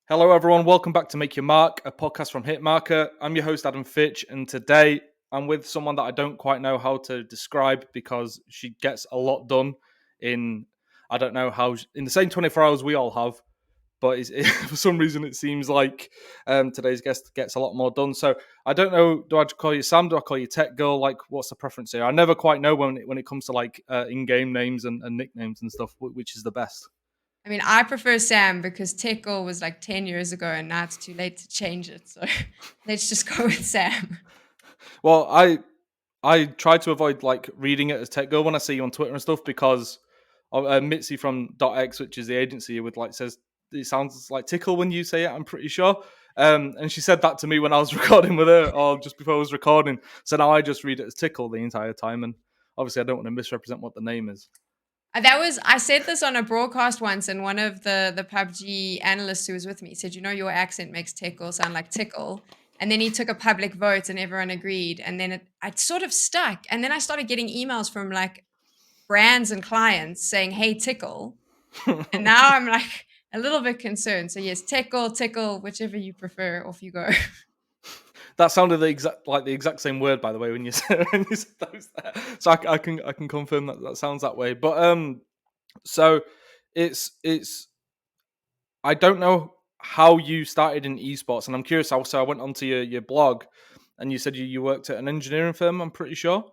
Hello, everyone. Welcome back to Make Your Mark, a podcast from Hitmarker. I'm your host, Adam Fitch, and today I'm with someone that I don't quite know how to describe because she gets a lot done in, I don't know how, in the same 24 hours we all have, but for some reason it seems like today's guest gets a lot more done. So I don't know, do I call you Sam? Do I call you Tech Girl? Like, what's the preference here? I never quite know when it comes to like in-game names and nicknames and stuff, which is the best. I mean, I prefer Sam because Tickle was like 10 years ago and now it's too late to change it. So let's just go with Sam. Well, I try to avoid like reading it as Tech Girl when I see you on Twitter and stuff because Mitzi from .x, which is the agency, would like says it sounds like tickle when you say it. I'm pretty sure. And she said that to me when I was recording with her, or just before I was recording. So now I just read it as tickle the entire time, and obviously I don't want to misrepresent what the name is. I said this on a broadcast once, and one of the Pubg analysts who was with me said, your accent makes Tickle sound like tickle. And then he took a public vote and everyone agreed. And then it sort of stuck. And then I started getting emails from like brands and clients saying, hey, tickle. And now I'm like a little bit concerned. So yes, tickle, whichever you prefer, off you go. That sounded the exact same word, by the way, when you said those there. So I can confirm that sounds that way. But so it's I don't know how you started in esports, and I'm curious. Also, I went onto your blog, and you said you worked at an engineering firm. I'm pretty sure.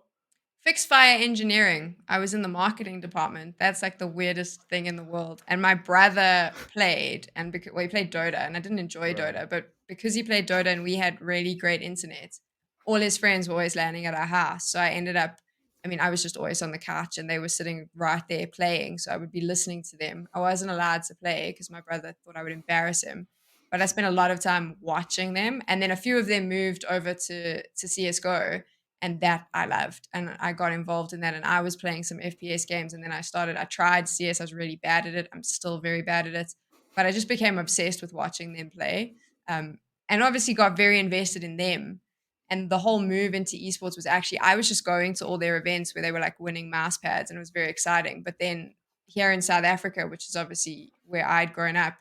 Fixed fire engineering. I was in the marketing department. That's like the weirdest thing in the world. And my brother played, and he played Dota, and I didn't enjoy Right. Dota, but because he played Dota and we had really great internet, all his friends were always landing at our house. So I ended up, I mean, I was just always on the couch, and they were sitting right there playing. So I would be listening to them. I wasn't allowed to play because my brother thought I would embarrass him. But I spent a lot of time watching them, and then a few of them moved over to CSGO, and that I loved, and I got involved in that, and I was playing some FPS games, and then I tried CS. I was really bad at it. I'm still very bad at it, but I just became obsessed with watching them play, and obviously got very invested in them. And the whole move into esports was actually, I was just going to all their events where they were like winning mouse pads, and it was very exciting. But then here in South Africa, which is obviously where I'd grown up,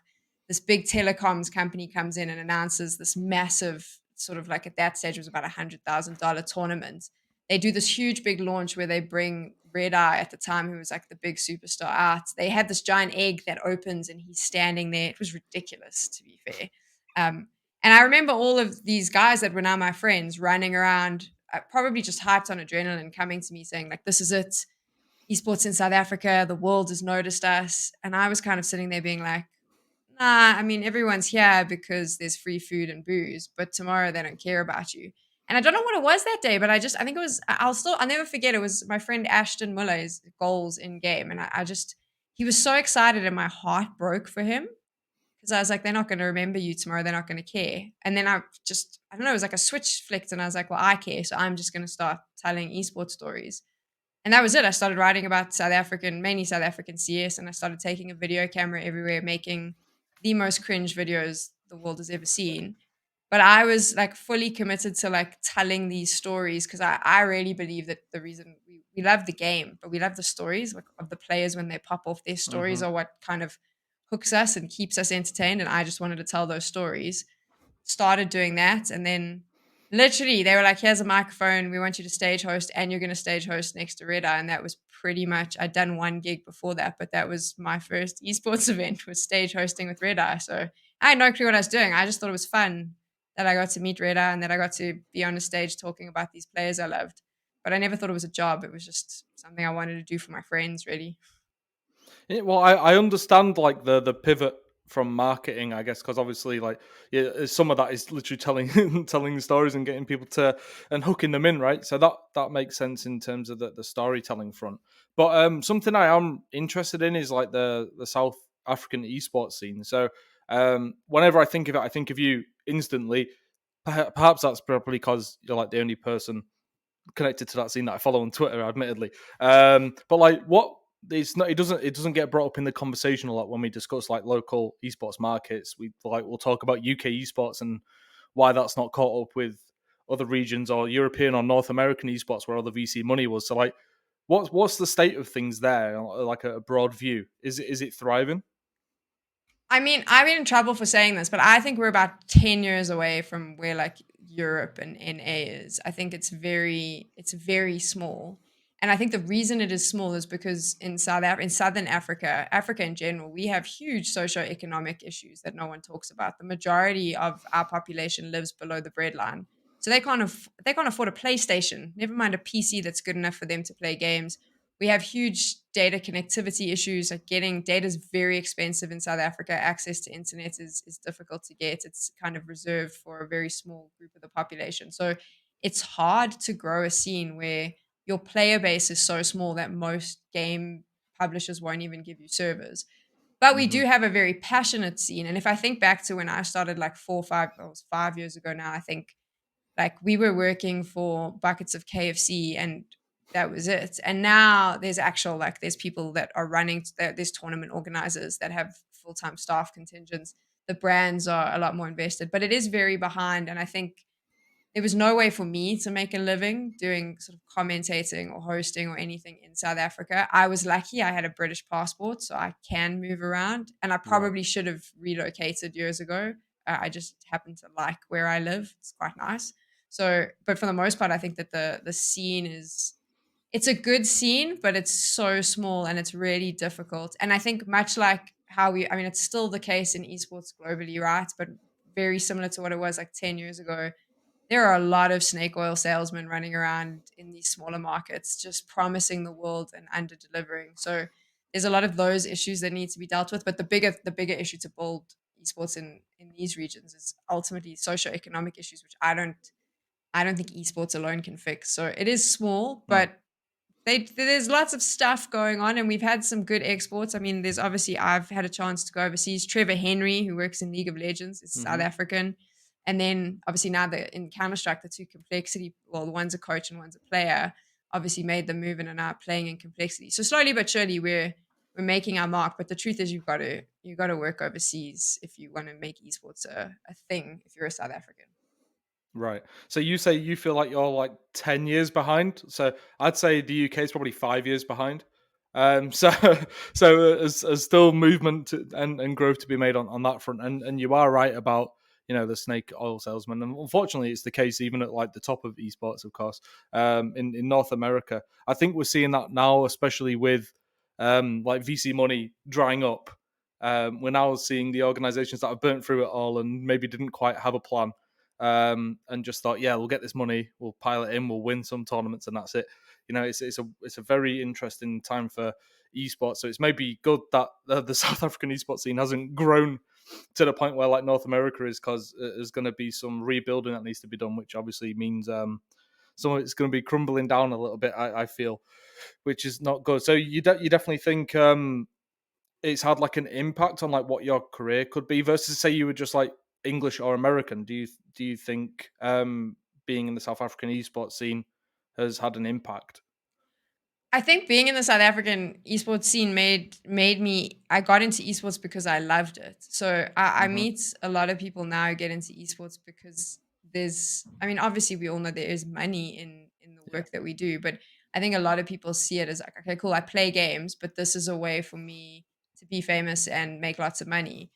this big telecoms company comes in and announces this massive, sort of like at that stage, it was about $100,000 tournament. They do this huge big launch where they bring Red Eye at the time, who was like the big superstar, out. They had this giant egg that opens and he's standing there. It was ridiculous, to be fair. And I remember all of these guys that were now my friends running around, probably just hyped on adrenaline, coming to me saying, like, this is it. Esports in South Africa, the world has noticed us. And I was kind of sitting there being like, nah, I mean, everyone's here because there's free food and booze, but tomorrow they don't care about you. And I don't know what it was that day, but I think it was, I'll never forget. It was my friend Ashton Muller's goals in game. And he was so excited and my heart broke for him because I was like, they're not going to remember you tomorrow. They're not going to care. And then I don't know, it was like a switch flicked and I was like, well, I care. So I'm just going to start telling esports stories. And that was it. I started writing about mainly South African CS, and I started taking a video camera everywhere, making the most cringe videos the world has ever seen. But I was like fully committed to like telling these stories because I really believe that the reason we love the game, but we love the stories like, of the players when they pop off. Their stories Mm-hmm. are what kind of hooks us and keeps us entertained. And I just wanted to tell those stories. Started doing that, and then literally they were like, here's a microphone, we want you to stage host, and you're going to stage host next to Red Eye. And that was pretty much, I'd done one gig before that, but that was my first esports event, was stage hosting with Red Eye. So I had no clue what I was doing. I just thought it was fun that I got to meet Red Eye and that I got to be on a stage talking about these players I loved. But I never thought it was a job. It was just something I wanted to do for my friends, really. Well, I understand like the pivot from marketing, I guess, because obviously, like, yeah, some of that is literally telling telling stories and getting people to and hooking them in, right? So that makes sense in terms of the storytelling front. But something I am interested in is like the South African esports scene. So whenever I think of it, I think of you instantly. Perhaps that's probably because you're like the only person connected to that scene that I follow on Twitter, admittedly. But like, what it's not, it doesn't get brought up in the conversation a lot when we discuss like local esports markets. We'll talk about UK esports and why that's not caught up with other regions or European or North American esports where all the VC money was. So like, what's the state of things there? Like a broad view, is it thriving? I mean, I've been in trouble for saying this, but I think we're about 10 years away from where like Europe and NA is. I think it's very small. And I think the reason it is small is because in Southern Africa, Africa in general, we have huge socioeconomic issues that no one talks about. The majority of our population lives below the breadline. So they can't afford a PlayStation, never mind a PC that's good enough for them to play games. We have huge data connectivity issues. Like getting data is very expensive in South Africa. Access to internet is difficult to get. It's kind of reserved for a very small group of the population. So it's hard to grow a scene where your player base is so small that most game publishers won't even give you servers. But we Hmm. do have a very passionate scene. And if I think back to when I started like 4 or 5, it was 5 years ago now, I think like we were working for buckets of KFC and that was it. And now there's actual like there's people that are running there's tournament organizers that have full-time staff contingents. The brands are a lot more invested, but it is very behind. And I think there was no way for me to make a living doing sort of commentating or hosting or anything in South Africa. I was lucky I had a British passport, so I can move around. And I Right. probably should have relocated years ago. I just happen to like where I live. It's quite nice. So, but for the most part, I think that the scene is it's a good scene, but it's so small and it's really difficult. And I think much like how I mean, it's still the case in esports globally, right? But very similar to what it was like 10 years ago, there are a lot of snake oil salesmen running around in these smaller markets just promising the world and under delivering. So there's a lot of those issues that need to be dealt with. But the bigger issue to build esports in these regions is ultimately socioeconomic issues, which I don't think esports alone can fix. So it is small, Mm. but there's lots of stuff going on, and we've had some good exports. I mean, there's obviously I've had a chance to go overseas. Trevor Henry, who works in League of Legends, is South Hmm. African, and then obviously now in Counter Strike, the two complexity. Well, one's a coach and one's a player. Obviously, made the move and are now playing in complexity. So slowly but surely, we're making our mark. But the truth is, you got to work overseas if you want to make esports a thing. If you're a South African. Right. So you say you feel like you're like 10 years behind. So I'd say the UK is probably 5 years behind. So there's still movement and growth to be made on that front. And you are right about, the snake oil salesman. And unfortunately, it's the case even at like the top of esports, of course, in North America. I think we're seeing that now, especially with like VC money drying up. We're now seeing the organizations that have burnt through it all and maybe didn't quite have a plan, and just thought, yeah, we'll get this money, we'll pile it in, we'll win some tournaments, and that's it. It's a very interesting time for esports. So it's maybe good that the South African esports scene hasn't grown to the point where like North America is, because there's going to be some rebuilding that needs to be done, which obviously means some of it's going to be crumbling down a little bit. I feel, which is not good. So you definitely think it's had like an impact on like what your career could be versus say you were just like English or American. Do you think being in the South African esports scene has had an impact? I think being in the South African esports scene made me. I got into esports because I loved it. So I Hmm. meet a lot of people now who get into esports because there's. I mean, obviously we all know there is money in the Yeah. work that we do, but I think a lot of people see it as like, okay, cool, I play games, but this is a way for me to be famous and make lots of money.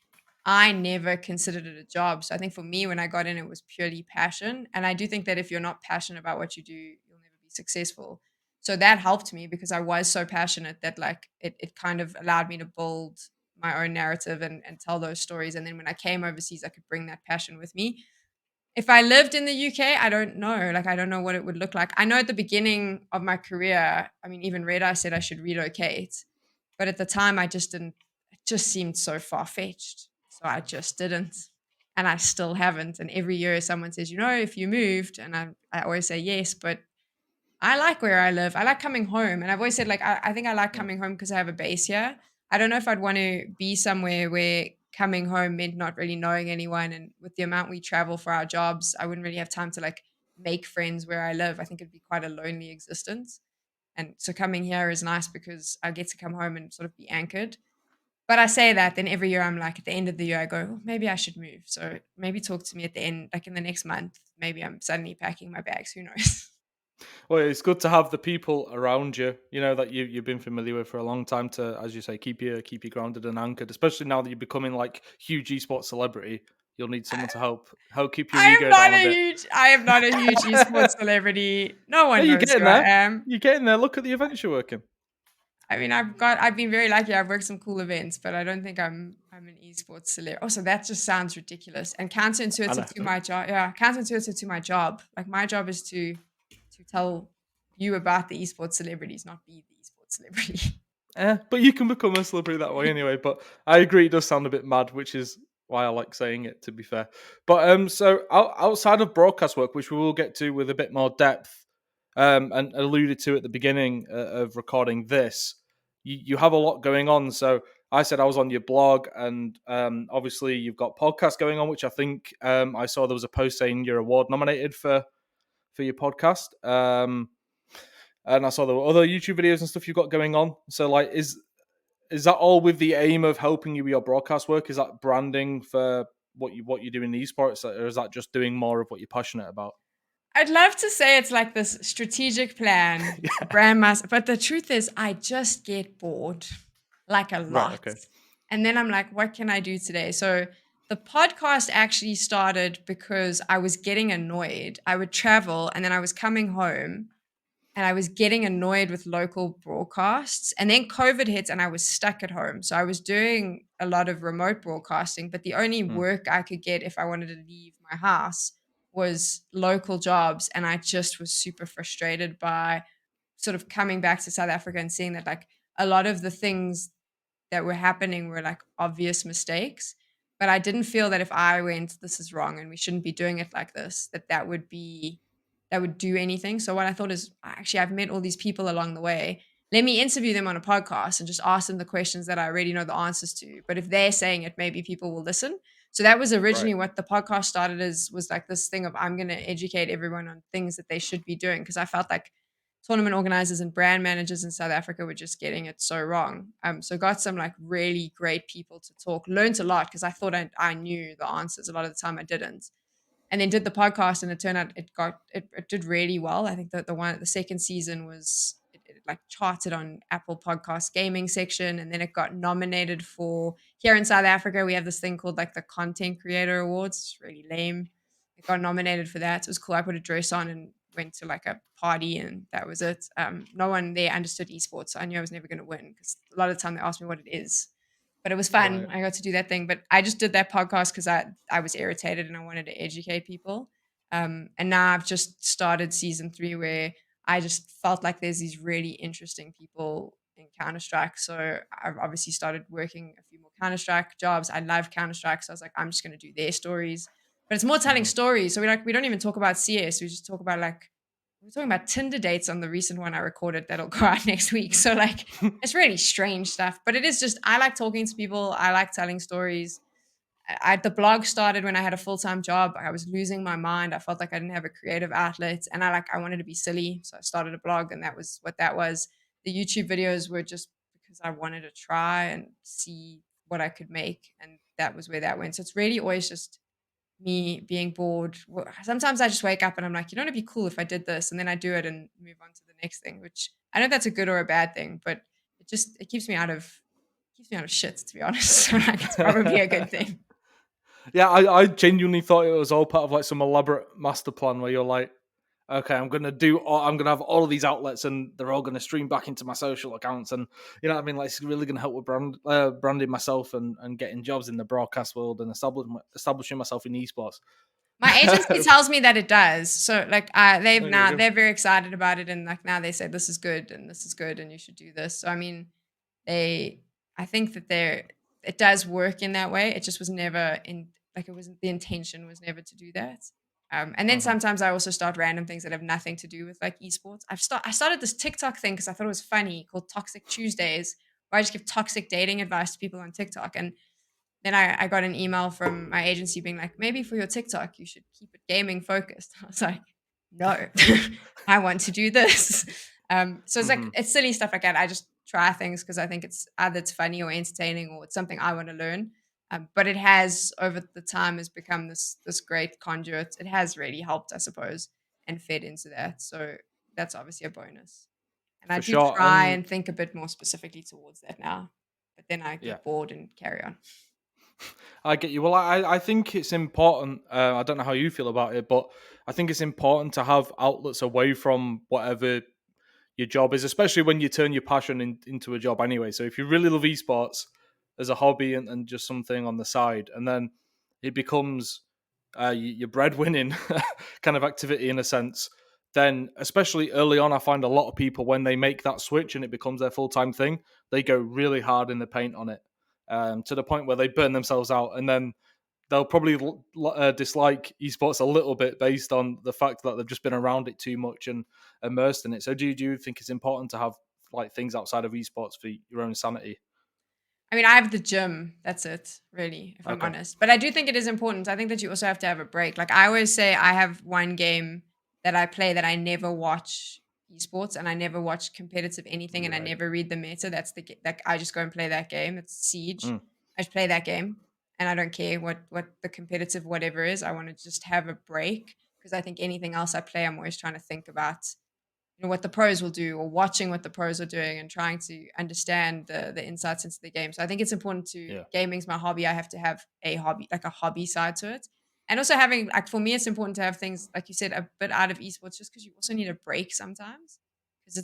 I never considered it a job. So I think for me, when I got in, it was purely passion. And I do think that if you're not passionate about what you do, you'll never be successful. So that helped me because I was so passionate that like it kind of allowed me to build my own narrative and tell those stories. And then when I came overseas, I could bring that passion with me. If I lived in the UK, I don't know. Like I don't know what it would look like. I know at the beginning of my career, I mean, even Red Eye said I should relocate. But at the time I just didn't it just seemed so far fetched. So I just didn't. And I still haven't. And every year someone says, if you moved, and I always say yes, but I like where I live. I like coming home. And I've always said, like, I think I like Mm. coming home because I have a base here. I don't know if I'd want to be somewhere where coming home meant not really knowing anyone. And with the amount we travel for our jobs, I wouldn't really have time to like make friends where I live. I think it'd be quite a lonely existence. And so coming here is nice because I get to come home and sort of be anchored. But I say that, then every year I'm like, at the end of the year, I go, "Oh, maybe I should move." So maybe talk to me at the end, like in the next month. Maybe I'm suddenly packing my bags. Who knows? Well, it's good to have the people around you, that you've been familiar with for a long time to, as you say, keep you grounded and anchored. Especially now that you're becoming like huge esports celebrity, you'll need someone to help keep your ego down a bit. I am not a huge esports celebrity. No No, one you're knows getting who I there. am. You're getting there. Look at the events you're working. I mean, I've been very lucky. I've worked some cool events, but I don't think I'm an esports celebrity. Also, that just sounds ridiculous and I counterintuitive know. to my job. Yeah, counterintuitive to my job. Like my job is to tell you about the esports celebrities, not be the esports celebrity. But you can become a celebrity that way anyway. But I agree, it does sound a bit mad, which is why I like saying it. To be fair, but so outside of broadcast work, which we will get to with a bit more depth, and alluded to at the beginning of recording this, you have a lot going on. So I said I was on your blog, and obviously you've got podcasts going on, which I think I saw there was a post saying you're award nominated for your podcast. And I saw there were other YouTube videos and stuff you've got going on. So like, is that all with the aim of helping you with your broadcast work? Is that branding for what you do in esports, or is that just doing more of what you're passionate about? I'd love to say it's like this strategic plan to Yeah. brand myself, but the truth is, I just get bored, like a Right. lot. Okay. And then I'm like, what can I do today? So the podcast actually started because I was getting annoyed. I would travel and then I was coming home and I was getting annoyed with local broadcasts. And then COVID hit and I was stuck at home. So I was doing a lot of remote broadcasting, but the only Hmm. work I could get if I wanted to leave my house was local jobs. And I just was super frustrated by sort of coming back to South Africa and seeing that like a lot of the things that were happening were like obvious mistakes. But I didn't feel that if I went, this is wrong and we shouldn't be doing it like this, that would do anything. So what I thought is actually I've met all these people along the way. Let me interview them on a podcast and just ask them the questions that I already know the answers to. But if they're saying it, maybe people will listen. So that was Right. originally what the podcast started as, was like this thing of I'm going to educate everyone on things that they should be doing, because I felt like tournament organizers and brand managers in South Africa were just getting it so wrong. So got some like really great people to talk, learned a lot because I thought I knew the answers. A lot of the time I didn't. And then did the podcast and it turned out it did really well. I think that the second season was it like charted on Apple Podcast gaming section, and then it got nominated for, here in South Africa we have this thing called like the Content Creator Awards. It's really lame. It got nominated for that. So it was cool. I put a dress on and went to like a party and that was it. No one there understood esports, so I knew I was never going to win because a lot of the time they asked me what it is. But it was fun. Right. I got to do that thing. But I just did that podcast because I was irritated and I wanted to educate people. And now I've just started season 3 where I just felt like there's these really interesting people in Counter Strike. So I've obviously started working a few more Counter Strike jobs. I love Counter Strike, so I was like, I'm just going to do their stories. But it's more telling Mhm. stories. So we don't even talk about CS. We just talk about like, we're talking about Tinder dates on the recent one I recorded that'll go out next week. So like it's really strange stuff, but it is just, I like talking to people. I like telling stories. The blog started when I had a full-time job. I was losing my mind. I felt like I didn't have a creative outlet and I wanted to be silly. So I started a blog and that was what that was. The YouTube videos were just because I wanted to try and see what I could make. And that was where that went. So it's really always just me being bored. Sometimes I just wake up and I'm like, you know, it'd be cool if I did this, and then I do it and move on to the next thing. Which I know if that's a good or a bad thing, but it keeps me out of shit, to be honest. So like, it's probably a good thing. Yeah, I genuinely thought it was all part of like some elaborate master plan where you're like, okay, I'm gonna have all of these outlets and they're all gonna stream back into my social accounts, and you know what I mean. Like, it's really gonna help with branding myself and getting jobs in the broadcast world and establishing myself in esports. My agency tells me that it does. So like, There you go. they're very excited about it, and like now they say this is good and this is good and you should do this. So I mean, they I think that it does work in that way. It just was never in, like, it wasn't, the intention was never to do that. And then Mhm. sometimes I also start random things that have nothing to do with like esports. I started this TikTok thing because I thought it was funny, called Toxic Tuesdays, where I just give toxic dating advice to people on TikTok. And then I got an email from my agency being like, maybe for your TikTok, you should keep it gaming focused. I was like, no, I want to do this. So it's like, Mhm. it's silly stuff like that. I just try things because I think it's either it's funny or entertaining or it's something I want to learn. But it has over the time has become this great conduit. It has really helped, I suppose, and fed into that. So that's obviously a bonus. And I For do sure. try And and think a bit more specifically towards that now, but then I yeah, get bored and carry on. I get you. Well, I think it's important. I don't know how you feel about it, but I think it's important to have outlets away from whatever your job is, especially when you turn your passion into a job anyway. So if you really love esports as a hobby and just something on the side, and then it becomes your breadwinning kind of activity in a sense, then especially early on, I find a lot of people when they make that switch and it becomes their full-time thing, they go really hard in the paint on it to the point where they burn themselves out, and then they'll probably dislike esports a little bit based on the fact that they've just been around it too much and immersed in it. So do you think it's important to have like things outside of esports for your own sanity? I mean, I have the gym. That's it, really, if I'm Okay. honest. But I do think it is important. I think that you also have to have a break. Like I always say, I have one game that I play that I never watch esports and I never watch competitive anything and I Right. never read the meta. That's like I just go and play that game. It's Siege. Mm. I just play that game and I don't care what the competitive whatever is. I want to just have a break because I think anything else I play, I'm always trying to think about what the pros will do or watching what the pros are doing and trying to understand the insights into the game. So I think it's important to Yeah. gaming's my hobby. I have to have a hobby, like a hobby side to it. And also having like for me, it's important to have things, like you said, a bit out of esports just because you also need a break sometimes. Because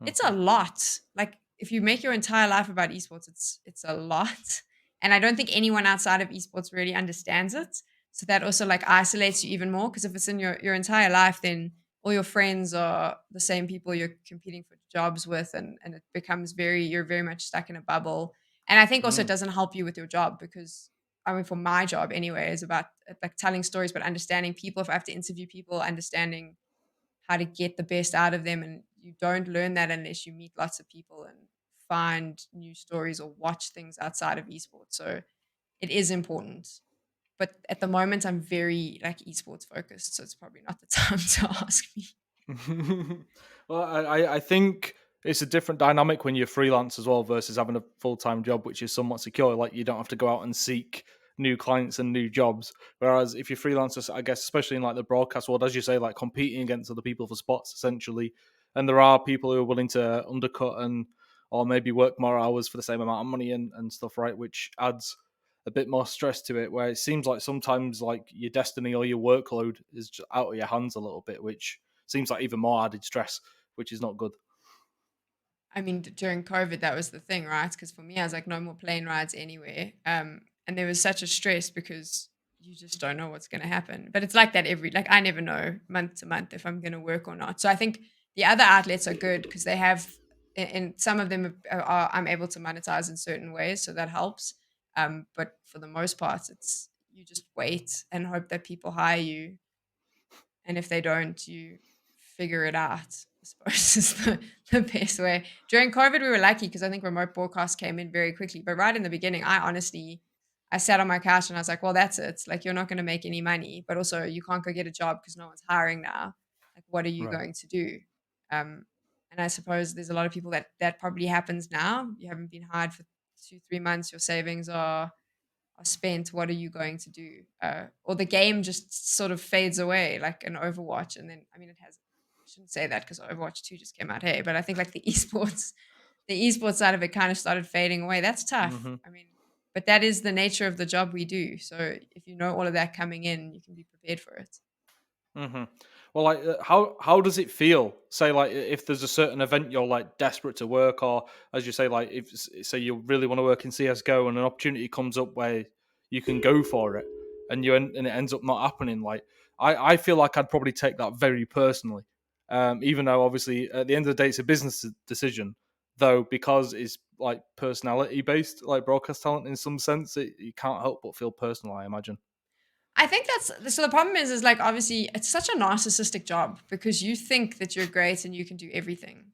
it's a Mhm. lot. Like if you make your entire life about esports, it's a lot. And I don't think anyone outside of esports really understands it. So that also like isolates you even more. Because if it's in your entire life, then all your friends are the same people you're competing for jobs with and it becomes you're very much stuck in a bubble. And I think also it Mm. doesn't help you with your job because I mean for my job anyway is about like telling stories but understanding people. If I have to interview people, understanding how to get the best out of them, and you don't learn that unless you meet lots of people and find new stories or watch things outside of esports. So it is important, but at the moment I'm very like esports focused, so it's probably not the time to ask me. Well, I think it's a different dynamic when you're freelance as well versus having a full time job, which is somewhat secure. Like you don't have to go out and seek new clients and new jobs. Whereas if you're freelancers, I guess, especially in like the broadcast world, as you say, like competing against other people for spots essentially, and there are people who are willing to undercut and or maybe work more hours for the same amount of money and stuff, right? Which adds a bit more stress to it. Where it seems like sometimes like your destiny or your workload is just out of your hands a little bit, which seems like even more added stress, which is not good. I mean, during COVID, that was the thing, right? Because for me, I was like, no more plane rides anywhere. And there was such a stress because you just don't know what's going to happen. But it's like that like I never know month to month if I'm going to work or not. So I think the other outlets are good because they have, and some of them I'm able to monetize in certain ways. So that helps. But for the most part, it's you just wait and hope that people hire you. And if they don't, you figure it out. I suppose is the best way. During COVID, we were lucky because I think remote broadcast came in very quickly. But right in the beginning, I sat on my couch and I was like, well, that's it. Like, you're not going to make any money, but also you can't go get a job because no one's hiring now. Like, what are you Right. going to do? Um, and I suppose there's a lot of people that probably happens now. You haven't been hired for 2, 3 months. Your savings are spent, what are you going to do? Or the game just sort of fades away like an Overwatch. And then, I mean, I shouldn't say that because Overwatch 2 just came out. Hey, but I think like the esports side of it kind of started fading away. That's tough. Hmm. I mean, but that is the nature of the job we do. So if you know all of that coming in, you can be prepared for it. Hmm. Well, like, how does it feel? Say, like, if there's a certain event you're like desperate to work, or as you say, like, if say you really want to work in CS:GO and an opportunity comes up where you can go for it, and and it ends up not happening. Like, I feel like I'd probably take that very personally, even though obviously at the end of the day it's a business decision. Though because it's like personality based, like broadcast talent in some sense, you can't help but feel personal. I imagine. I think that's so the problem is like obviously it's such a narcissistic job because you think that you're great and you can do everything.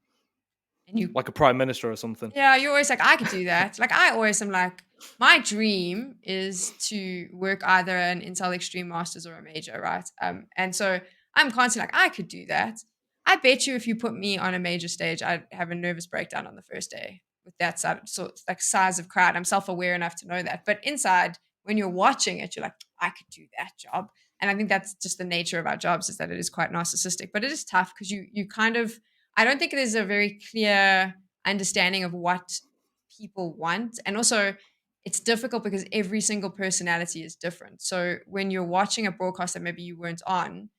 And you Like a prime minister or something. Yeah, you're always like, I could do that. Like, I always am like, my dream is to work either an Intel Extreme Masters or a major, right? And so I'm constantly like, I could do that. I bet you if you put me on a major stage, I'd have a nervous breakdown on the first day with that sort like size of crowd. I'm self aware enough to know that. But inside, when you're watching it, you're like, I could do that job. And I think that's just the nature of our jobs, is that it is quite narcissistic, but it is tough because you kind of, I don't think there's a very clear understanding of what people want. And also, it's difficult because every single personality is different. So when you're watching a broadcast that maybe you weren't on,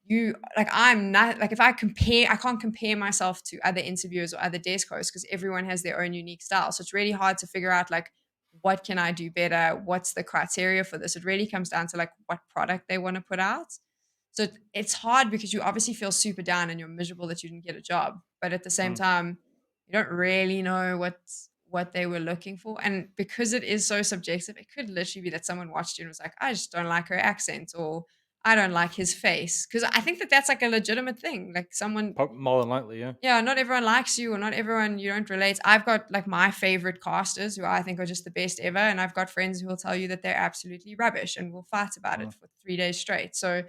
you like, I'm not like, if I can't compare myself to other interviewers or other desk hosts because everyone has their own unique style. So it's really hard to figure out like, what can I do better? What's the criteria for this? It really comes down to like what product they want to put out. So it's hard because you obviously feel super down and you're miserable that you didn't get a job, but at the same Mm. time, you don't really know what they were looking for. And because it is so subjective, it could literally be that someone watched you and was like, I just don't like her accent, or I don't like his face. Because I think that that's like a legitimate thing. Like someone, More than likely, yeah. yeah, not everyone likes you, or not everyone, you don't relate. I've got like my favorite casters who I think are just the best ever. And I've got friends who will tell you that they're absolutely rubbish and will fight about it Mm. for 3 days straight. So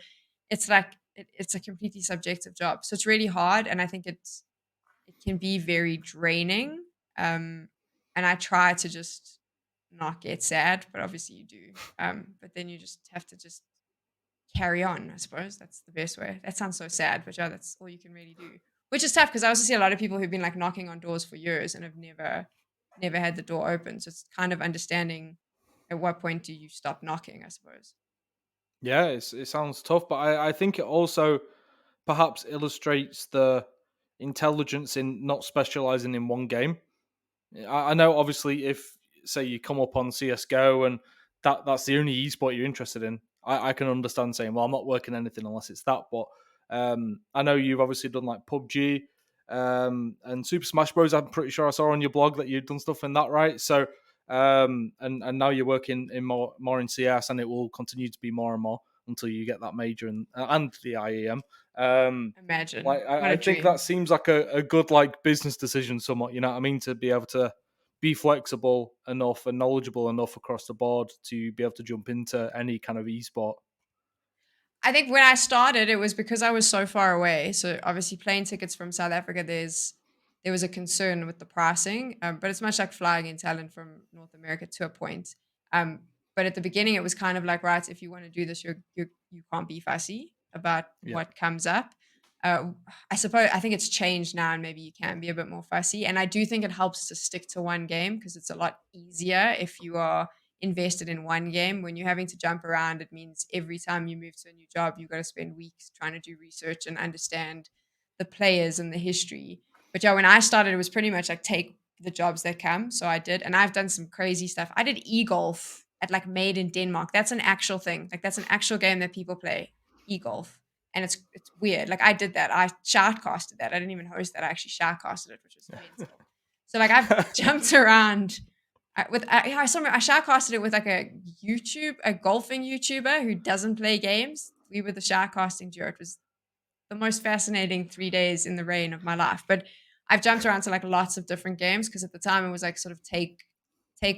it's like, it's a completely subjective job. So it's really hard. And I think it can be very draining. Um, and I try to just not get sad, but obviously you do. But then you just have to just carry on, I suppose. That's the best way. That sounds so sad, but yeah, that's all you can really do. Which is tough because I also see a lot of people who've been like knocking on doors for years and have never had the door open. So it's kind of understanding at what point do you stop knocking, I suppose. Yeah, it sounds tough, but I think it also perhaps illustrates the intelligence in not specializing in one game. I know, obviously, if say you come up on CS:GO and that's the only esport you're interested in, I can understand saying, well, I'm not working anything unless it's that. But I know you've obviously done like Pubg and Super Smash Bros. I'm pretty sure I saw on your blog that you've done stuff in that, right? So and now you're working in more in CS, and it will continue to be more and more until you get that major and the IEM. Imagine. Like What I a think that dream. seems like a good like business decision somewhat, you know what I mean, to be able to be flexible enough and knowledgeable enough across the board to be able to jump into any kind of esport. I think when I started, it was because I was so far away. So obviously, plane tickets from South Africa, there was a concern with the pricing, but it's much like flying in talent from North America to a point. Um, but at the beginning, it was kind of like, right, if you want to do this, you can't be fussy about Yeah. what comes up. Uh, I suppose I think it's changed now, and maybe you can be a bit more fussy. And I do think it helps to stick to one game because it's a lot easier if you are invested in one game. When you're having to jump around, it means every time you move to a new job, you've got to spend weeks trying to do research and understand the players and the history. But yeah, when I started, it was pretty much like take the jobs that come. So I did, and I've done some crazy stuff. I did e-golf at like Made in Denmark. That's an actual thing. Like that's an actual game that people play, e-golf. And it's weird. Like I did that. I shoutcasted that. I didn't even host that. I actually shoutcasted it, which was mental. So like I've jumped around I shoutcasted it with like a golfing YouTuber who doesn't play games. We were the shoutcasting duo. It was the most fascinating 3 days in the rain of my life. But I've jumped around to like lots of different games because at the time it was like sort of take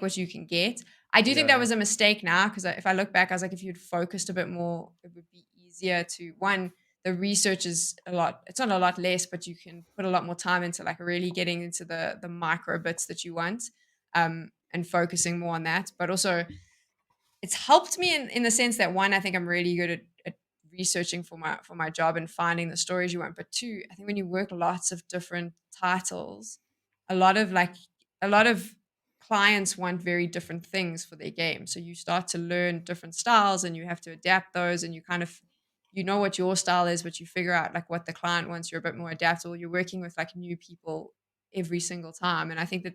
what you can get. I do think Yeah, that yeah. was a mistake now because if I look back, I was like, if you'd focused a bit more, it would be easier to one. The research is a lot. It's not a lot less, but you can put a lot more time into like really getting into the micro bits that you want, and focusing more on that. But also, it's helped me in the sense that one, I think I'm really good at researching for my job and finding the stories you want. But two, I think when you work lots of different titles, a lot of like a lot of clients want very different things for their game. So you start to learn different styles and you have to adapt those, and you kind of, you know what your style is, but you figure out like what the client wants. You're a bit more adaptable. You're working with like new people every single time. And I think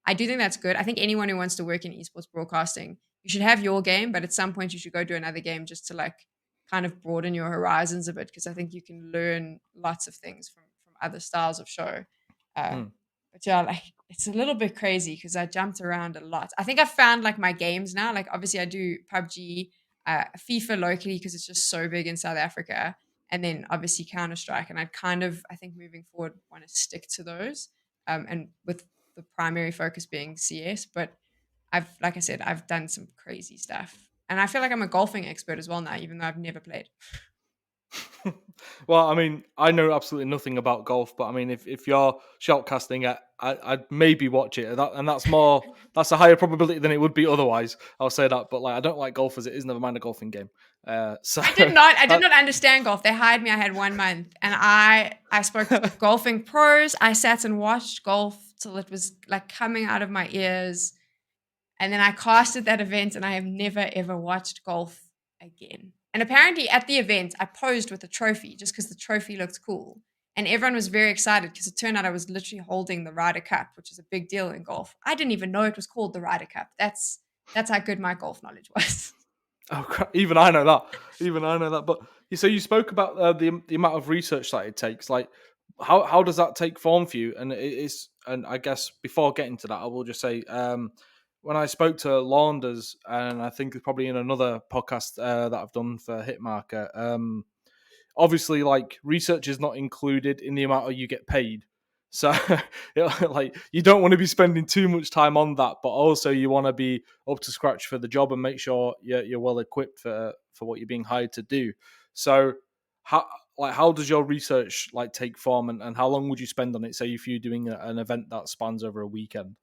I do think that's good. I think anyone who wants to work in esports broadcasting, you should have your game, but at some point you should go do another game just to like kind of broaden your horizons a bit, because I think you can learn lots of things from other styles of show. Uh, Hmm. but yeah, like it's a little bit crazy because I jumped around a lot. I think I found like my games now. Like obviously I do Pubg, FIFA locally because it's just so big in South Africa, and then obviously Counter Strike. And I think moving forward want to stick to those, and with the primary focus being CS. But like I said, I've done some crazy stuff. And I feel like I'm a golfing expert as well now, even though I've never played. Well, I mean, I know absolutely nothing about golf, but I mean, if you're shoutcasting it, I'd maybe watch it. And that's a higher probability than it would be otherwise. I'll say that. But like, I don't like golf as it is. Never mind a golfing game. So I did that, not understand golf. They hired me. I had 1 month, and I spoke to golfing pros. I sat and watched golf till it was like coming out of my ears, and then I casted that event, and I have never ever watched golf again. And apparently, at the event, I posed with a trophy just because the trophy looked cool, and everyone was very excited because it turned out I was literally holding the Ryder Cup, which is a big deal in golf. I didn't even know it was called the Ryder Cup. That's how good my golf knowledge was. oh, crap, even I know that. Even I know that. But so you spoke about the amount of research that it takes. Like, how does that take form for you? And and I guess before getting to that, I will just say, when I spoke to Launders, and I think it's probably in another podcast that I've done for Hitmarker, obviously, like, research is not included in the amount of you get paid. So, like, you don't want to be spending too much time on that, but also you want to be up to scratch for the job and make sure you're well equipped for what you're being hired to do. So, how how does your research like take form, and how long would you spend on it? Say if you're doing an event that spans over a weekend.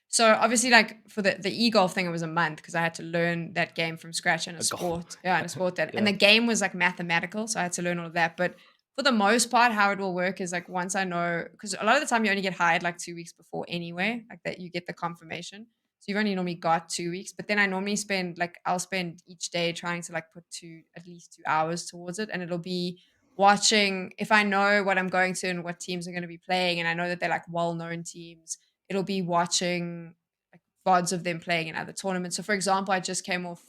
So obviously, like for the e-golf thing, it was a month because I had to learn that game from scratch in a A golf, sport. Yeah, in a sport that, and yeah, the game was like mathematical, so I had to learn all of that. But for the most part, how it will work is like once I know, because a lot of the time you only get hired like 2 weeks before anyway, like that you get the confirmation. So you've only normally got 2 weeks, but then I normally spend like I'll spend each day trying to like put at least 2 hours towards it, and it'll be watching if I know what I'm going to and what teams are going to be playing, and I know that they're like well-known teams. It'll be watching VODs of them playing in other tournaments. So, for example, I just came off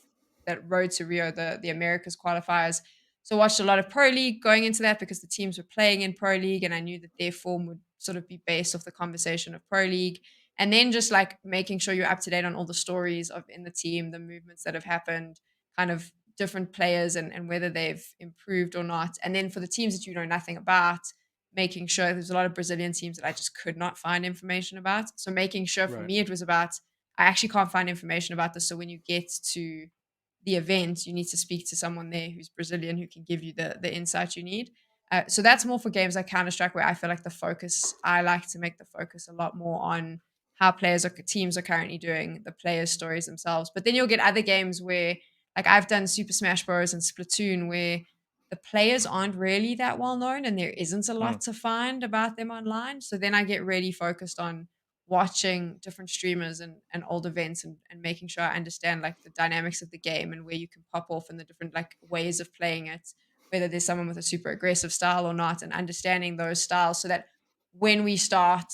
that road to Rio, the Americas qualifiers. So, I watched a lot of Pro League going into that because the teams were playing in Pro League, and I knew that their form would sort of be based off the conversation of Pro League. And then just like making sure you're up to date on all the stories of in the team, the movements that have happened, kind of different players and whether they've improved or not. And then for the teams that you know nothing about, making sure there's a lot of Brazilian teams that I just could not find information about. So making sure for right, me it was about I actually can't find information about this. So when you get to the event, you need to speak to someone there who's Brazilian who can give you the insight you need. So that's more for games like Counter Strike, where I feel like the focus. I like to make the focus a lot more on how players or teams are currently doing, the players' stories themselves. But then you'll get other games where, like I've done Super Smash Bros. And Splatoon, where the players aren't really that well known and there isn't a mm, lot to find about them online. So then I get really focused on watching different streamers and old events and making sure I understand like the dynamics of the game and where you can pop off and the different like ways of playing it, whether there's someone with a super aggressive style or not, and understanding those styles so that when we start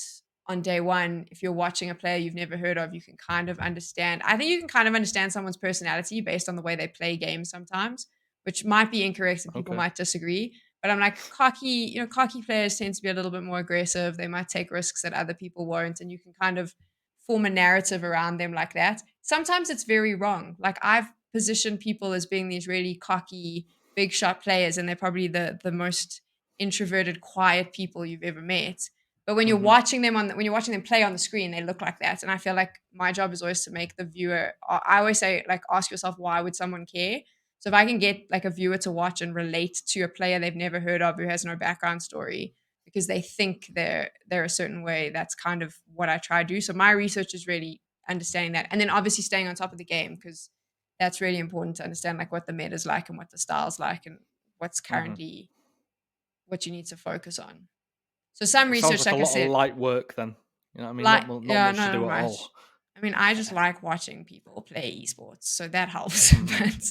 on day one, if you're watching a player you've never heard of, you can kind of understand. I think you can kind of understand someone's personality based on the way they play games sometimes, which might be incorrect and people okay, might disagree. But I'm like cocky players tend to be a little bit more aggressive. They might take risks that other people won't, and you can kind of form a narrative around them like that. Sometimes it's very wrong. Like I've positioned people as being these really cocky, big shot players, and they're probably the most introverted, quiet people you've ever met. But when you're hmm, watching them when you're watching them play on the screen, they look like that. And I feel like my job is always to make the viewer. I always say, like, ask yourself, why would someone care? So if I can get like a viewer to watch and relate to a player they've never heard of who has no background story because they think they're a certain way, that's kind of what I try to do. So my research is really understanding that, and then obviously staying on top of the game because that's really important to understand like what the meta's like and what the style's like and what's hmm. currently what you need to focus on. So some It sounds research, like a like I lot of said, light work then. You know what I mean? like Not yeah, much to no, do not at all. much. I mean, I just like watching people play esports, so that helps. Hmm. But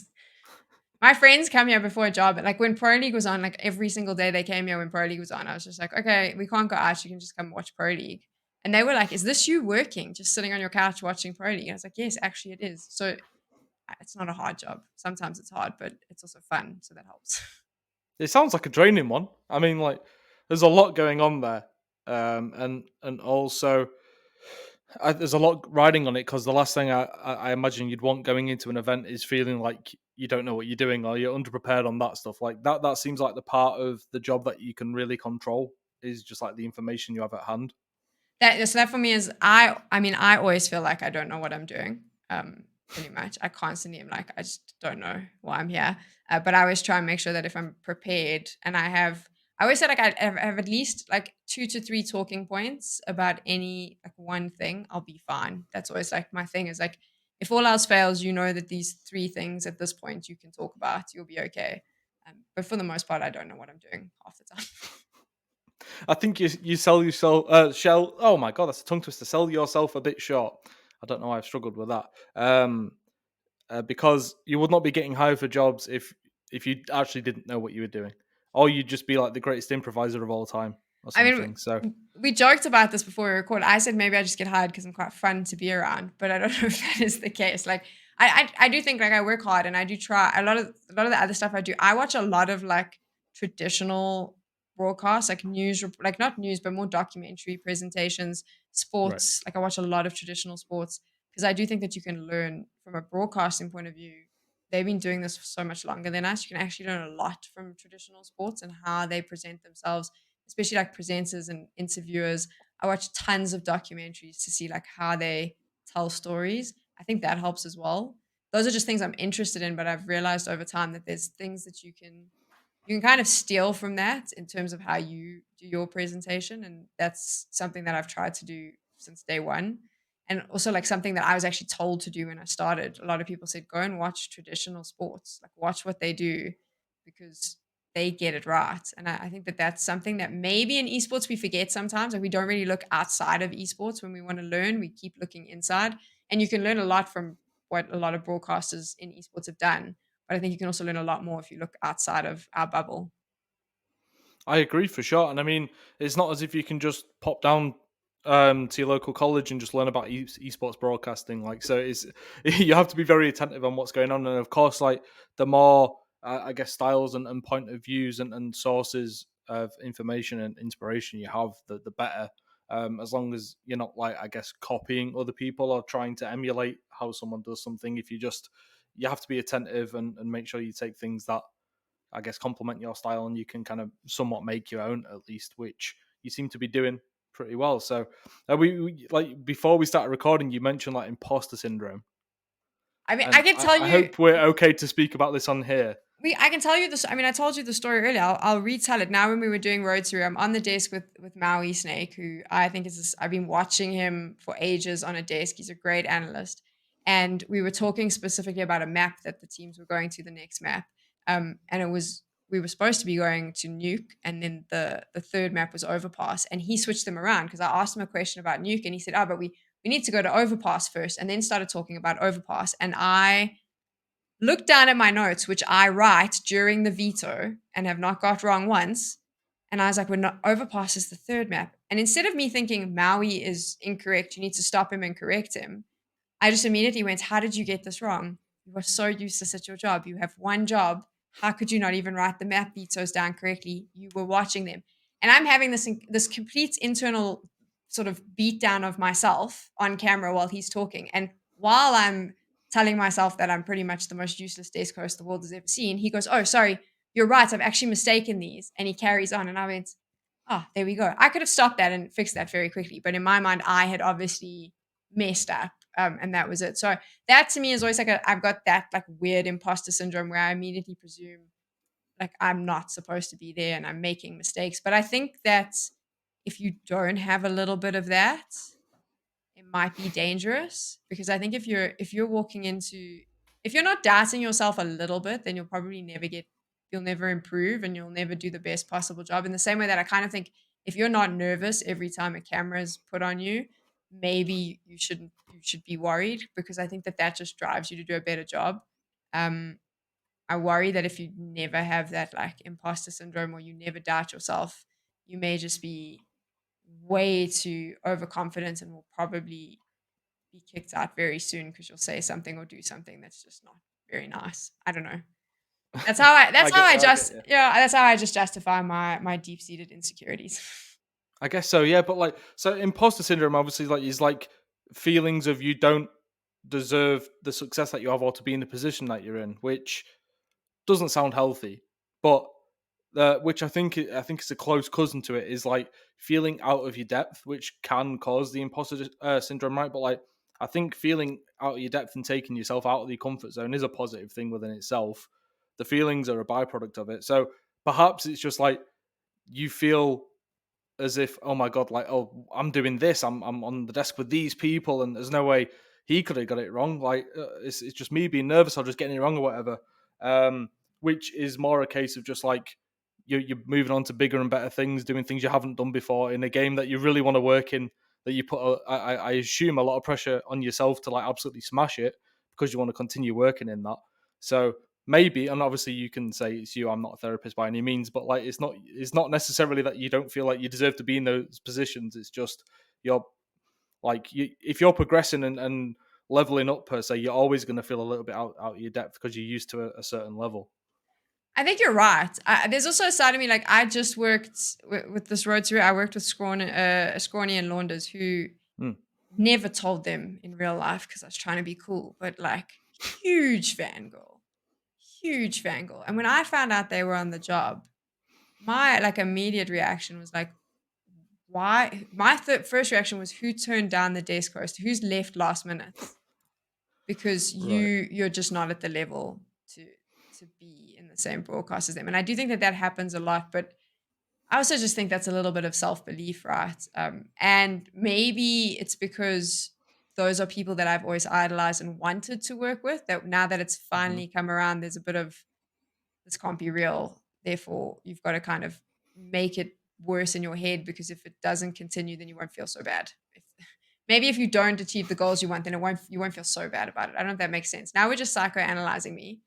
my friends come here before a job, like when Pro League was on, like every single day they came here when Pro League was on. I was just like, okay, we can't go out. You can just come watch Pro League. And they were like, is this you working, just sitting on your couch watching Pro League? And I was like, yes, actually it is. So it's not a hard job. Sometimes it's hard, but it's also fun. So that helps. It sounds like a draining one. I mean, like, there's a lot going on there, and also there's a lot riding on it because the last thing I imagine you'd want going into an event is feeling like you don't know what you're doing or you're underprepared on that stuff. Like that seems like the part of the job that you can really control is just like the information you have at hand. That for me is I mean, I always feel like I don't know what I'm doing. pretty much. I constantly am like, I just don't know why I'm here. But I always try and make sure that if I'm prepared and I always say like I have at least like 2 to 3 talking points about any like one thing, I'll be fine. That's always like my thing is like, if all else fails, you know that these 3 things at this point you can talk about, you'll be okay. But for the most part, I don't know what I'm doing half the time. I think you sell yourself shell. Oh my god, that's a tongue twister. Sell yourself a bit short. I don't know why I've struggled with that. Because you would not be getting hired for jobs if you actually didn't know what you were doing, or you'd just be like the greatest improviser of all time or I mean, something. So we joked about this before we recorded. I said maybe I just get hired because I'm quite fun to be around, but I don't know if that is the case. Like, I do think like I work hard and I do try a lot of the other stuff I do. I watch a lot of like traditional broadcasts, like news, like not news, but more documentary presentations, right. sports. Like I watch a lot of traditional sports because I do think that you can learn from a broadcasting point of view. They've been doing this for so much longer than us. You can actually learn a lot from traditional sports and how they present themselves, especially like presenters and interviewers. I watch tons of documentaries to see like how they tell stories. I think that helps as well. Those are just things I'm interested in, but I've realized over time that there's things that you can kind of steal from that in terms of how you do your presentation, and that's something that I've tried to do since day one. And also like something that I was actually told to do when I started. A lot of people said go and watch traditional sports, like watch what they do because they get it right. And I think that that's something that maybe in esports we forget sometimes. Like we don't really look outside of esports when we want to learn. We keep looking inside, and you can learn a lot from what a lot of broadcasters in esports have done. But I think you can also learn a lot more if you look outside of our bubble. I agree for sure. And I mean, it's not as if you can just pop down to your local college and just learn about esports broadcasting. Like, so it's you have to be very attentive on what's going on. And of course, like the more I guess styles and point of views and sources of information and inspiration you have, the better. As long as you're not like I guess copying other people or trying to emulate how someone does something. If you have to be attentive and make sure you take things that I guess complement your style and you can kind of somewhat make your own at least, which you seem to be doing pretty well. So we like before we started recording, you mentioned like imposter syndrome, I mean, I and can tell I you hope we're okay to speak about this on here. I can tell you this. I mean, I told you the story earlier. I'll retell it now. When we were doing Road to, I'm on the desk with Maui Snake, who I think is. I've been watching him for ages on a desk. He's a great analyst, and we were talking specifically about a map that the teams were going to, the next map. And it was we were supposed to be going to Nuke, and then the third map was Overpass, and he switched them around because I asked him a question about Nuke, and he said, "Oh, but we need to go to Overpass first," and then started talking about Overpass, and I look down at my notes, which I write during the veto and have not got wrong once. And I was like, we're not overpass is the third map. And instead of me thinking Maui is incorrect, you need to stop him and correct him, I just immediately went, how did you get this wrong? You are so useless at your job. You have one job. How could you not even write the map vetoes down correctly? You were watching them. And I'm having this complete internal sort of beat down of myself on camera while he's talking. And while I'm telling myself that I'm pretty much the most useless desk host the world has ever seen, he goes, oh, sorry, you're right. I've actually mistaken these. And he carries on. And I went, oh, there we go. I could have stopped that and fixed that very quickly. But in my mind, I had obviously messed up. And that was it. So that to me is always like I've got that like weird imposter syndrome where I immediately presume like I'm not supposed to be there and I'm making mistakes. But I think that if you don't have a little bit of that, it might be dangerous because I think if you're walking into if you're not doubting yourself a little bit, then you'll never improve and you'll never do the best possible job. In the same way that I kind of think if you're not nervous every time a camera is put on you, maybe you should be worried because I think that that just drives you to do a better job. Um, I worry that if you never have that like imposter syndrome or you never doubt yourself, you may just be way too overconfident and will probably be kicked out very soon because you'll say something or do something that's just not very nice. I don't know. I get you. That's how I just justify my deep seated insecurities. I guess so, yeah. But like, so imposter syndrome obviously like is like feelings of you don't deserve the success that you have or to be in the position that you're in, which doesn't sound healthy. But which I think is a close cousin to it is like feeling out of your depth, which can cause the imposter syndrome, right? But like I think feeling out of your depth and taking yourself out of your comfort zone is a positive thing within itself. The feelings are a byproduct of it. So perhaps it's just like you feel as if, oh my god, like, oh, I'm doing this, I'm on the desk with these people, and there's no way he could have got it wrong. Like, it's just me being nervous or just getting it wrong or whatever. Which is more a case of just like you're moving on to bigger and better things, doing things you haven't done before in a game that you really want to work in. That you put, I assume, a lot of pressure on yourself to like absolutely smash it because you want to continue working in that. So maybe, and obviously you can say it's you, I'm not a therapist by any means, but like it's not necessarily that you don't feel like you deserve to be in those positions. It's just you're like, if you're progressing and leveling up per se, you're always going to feel a little bit out of your depth because you're used to a certain level. I think you're right. There's also a side of me, like I just worked with this road to. I worked with Scrawny and Launders, who Mm. never told them in real life because I was trying to be cool, but like huge fangirl. And when I found out they were on the job, my like immediate reaction was like, why? My first reaction was, who turned down the desk host? Who's left last minute? Because Right. you're just not at the level to be in the same broadcast as them. And I do think that happens a lot, but I also just think that's a little bit of self-belief, right? And maybe it's because those are people that I've always idolized and wanted to work with, that now that it's Mm-hmm. finally come around, there's a bit of, this can't be real. Therefore, you've got to kind of make it worse in your head, because if it doesn't continue, then you won't feel so bad. Maybe if you don't achieve the goals you want, then you won't feel so bad about it. I don't know if that makes sense. Now we're just psychoanalyzing me.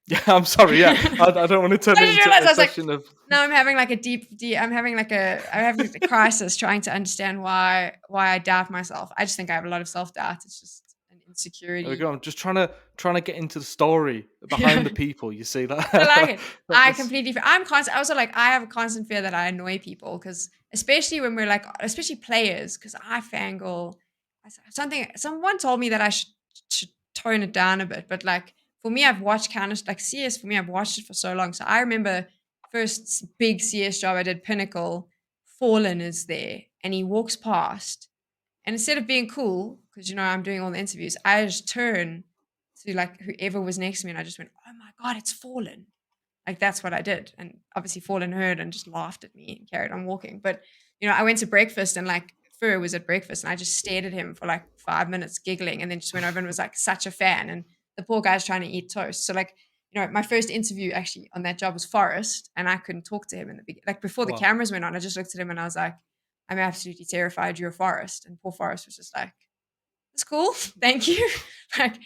Yeah, I'm sorry. Yeah, I don't want to turn I it just into realized a I was like, session of. no, I'm having like a deep. I'm having a crisis trying to understand why I doubt myself. I just think I have a lot of self doubt. It's just an There we insecurity. go. I'm just trying to get into the story behind the people. You see I like that? it. I That's, completely. I'm constant. Also, like, I have a constant fear that I annoy people, because especially when we're like, especially players, because I fangirl. Someone told me that I should tone it down a bit, but like for me, I've watched Counter, like CS. For me, I've watched it for so long, so I remember first big CS job I did, Pinnacle. Fallen is there, and he walks past, and instead of being cool, because I'm doing all the interviews, I just turn to like whoever was next to me, and I just went, "Oh my god, it's Fallen!" Like that's what I did, and obviously Fallen heard and just laughed at me and carried on walking. But I went to breakfast, and like Fur was at breakfast, and I just stared at him for like 5 minutes, giggling, and then just went over and was like such a fan. And the poor guy's trying to eat toast. So like my first interview actually on that job was Forrest, and I couldn't talk to him in the beginning. Like before the wow. cameras went on, I just looked at him and I was like, I'm absolutely terrified you're Forrest. And poor Forrest was just like, it's cool. Thank you. Like,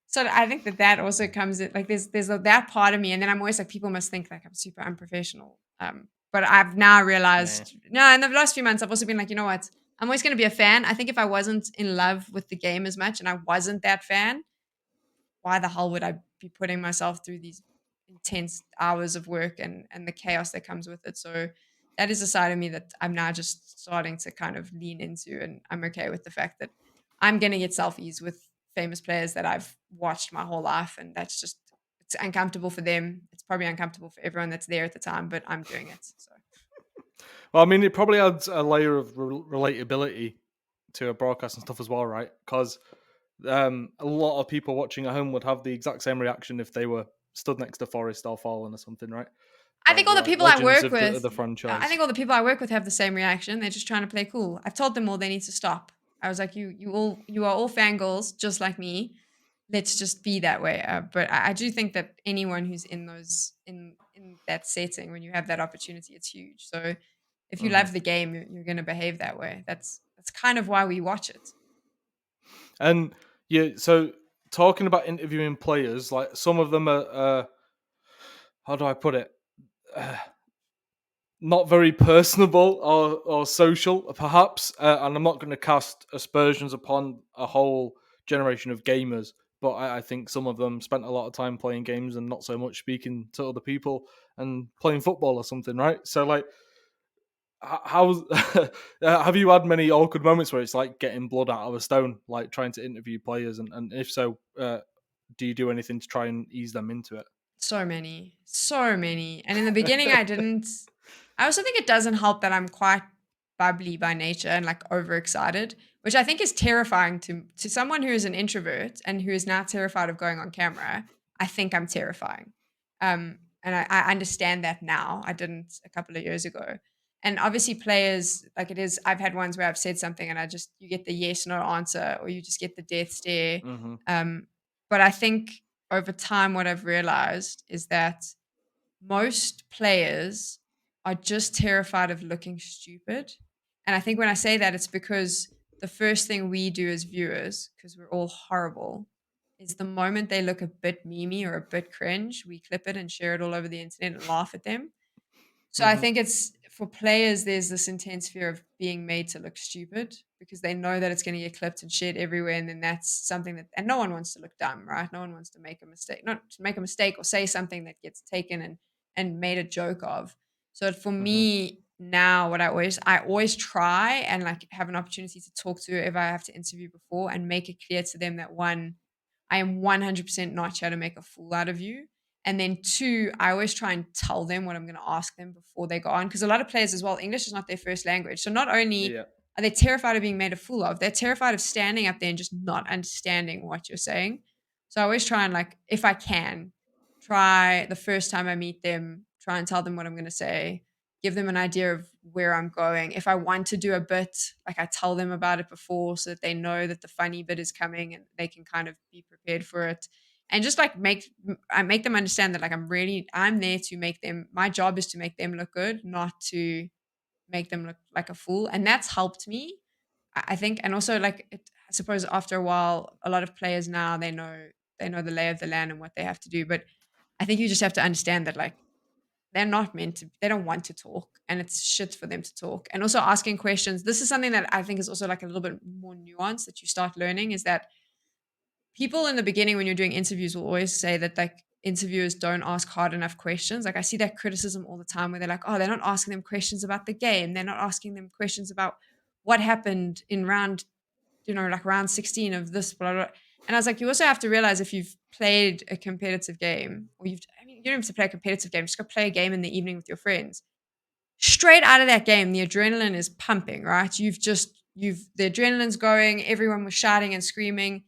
so I think that also comes in, like, there's that part of me. And then I'm always like, people must think like I'm super unprofessional. But I've now Nah. realized, no, in the last few months, I've also been like, you know what? I'm always going to be a fan. I think if I wasn't in love with the game as much and I wasn't that fan, why the hell would I be putting myself through these intense hours of work and the chaos that comes with it? So that is a side of me that I'm now just starting to kind of lean into, and I'm okay with the fact that I'm going to get selfies with famous players that I've watched my whole life, and that's just, it's uncomfortable for them. It's probably uncomfortable for everyone that's there at the time, but I'm doing it. So Well, I mean, it probably adds a layer of relatability to a broadcast and stuff as well, right? Because a lot of people watching at home would have the exact same reaction if they were stood next to Forrest or Fallen or something, right? I think Like all the people I legends work of the with, the I franchise. think all the people I work with have the same reaction. They're just trying to play cool. I've told them all they need to stop. I was like, you are all fangirls just like me. Let's just be that way. But I do think that anyone who's in that setting, when you have that opportunity, it's huge. So if you Mhm. love the game, you're going to behave that way. That's kind of why we watch it. And yeah, so talking about interviewing players, like some of them are, how do I put it? Uh, Not very personable or social, perhaps. And I'm not going to cast aspersions upon a whole generation of gamers, but I think some of them spent a lot of time playing games and not so much speaking to other people and playing football or something, right? So, like, how have you had many awkward moments where it's like getting blood out of a stone, like trying to interview players? And if so, do you do anything to try and ease them into it? So many, so many. And in the beginning, I didn't. I also think it doesn't help that I'm quite bubbly by nature and like overexcited, which I think is terrifying to someone who is an introvert and who is now terrified of going on camera. I think I'm terrifying. And I understand that now. I didn't a couple of years ago. And obviously players, like it is, I've had ones where I've said something and you get the yes, no answer, or you just get the death stare. Mm-hmm. But I think over time, what I've realized is that most players are just terrified of looking stupid. And I think when I say that, it's because the first thing we do as viewers, because we're all horrible, is the moment they look a bit memey or a bit cringe, we clip it and share it all over the internet and laugh at them. So I Mm-hmm. think it's for players, there's this intense fear of being made to look stupid because they know that it's going to get clipped and shared everywhere. And then that's something that, and no one wants to look dumb, right? No one wants to make a mistake, not to make a mistake or say something that gets taken and made a joke of. So for Mm-hmm. me now, I always try and like have an opportunity to talk to whoever I have to interview before and make it clear to them that one, I am 100% not here to make a fool out of you. And then two, I always try and tell them what I'm going to ask them before they go on. Because a lot of players as well, English is not their first language. So not only Yeah. are they terrified of being made a fool of, they're terrified of standing up there and just not understanding what you're saying. So I always try and like, if I can, try the first time I meet them, try and tell them what I'm going to say, give them an idea of where I'm going. If I want to do a bit, like I tell them about it before so that they know that the funny bit is coming and they can kind of be prepared for it. And just like I make them understand that like I'm there to make them, my job is to make them look good, not to make them look like a fool. And that's helped me, I think. And also like I suppose after a while, a lot of players now they know the lay of the land and what they have to do. But I think you just have to understand that like they don't want to talk and it's shit for them to talk. And also asking questions. This is something that I think is also like a little bit more nuanced that you start learning is that people in the beginning when you're doing interviews will always say that like interviewers don't ask hard enough questions. Like I see that criticism all the time where they're like, oh, they're not asking them questions about the game. They're not asking them questions about what happened in like round 16 of this, blah, blah. And I was like, you also have to realize if you've played a competitive game or you don't have to play a competitive game, just go play a game in the evening with your friends. Straight out of that game, the adrenaline is pumping, right? The adrenaline's going, everyone was shouting and screaming.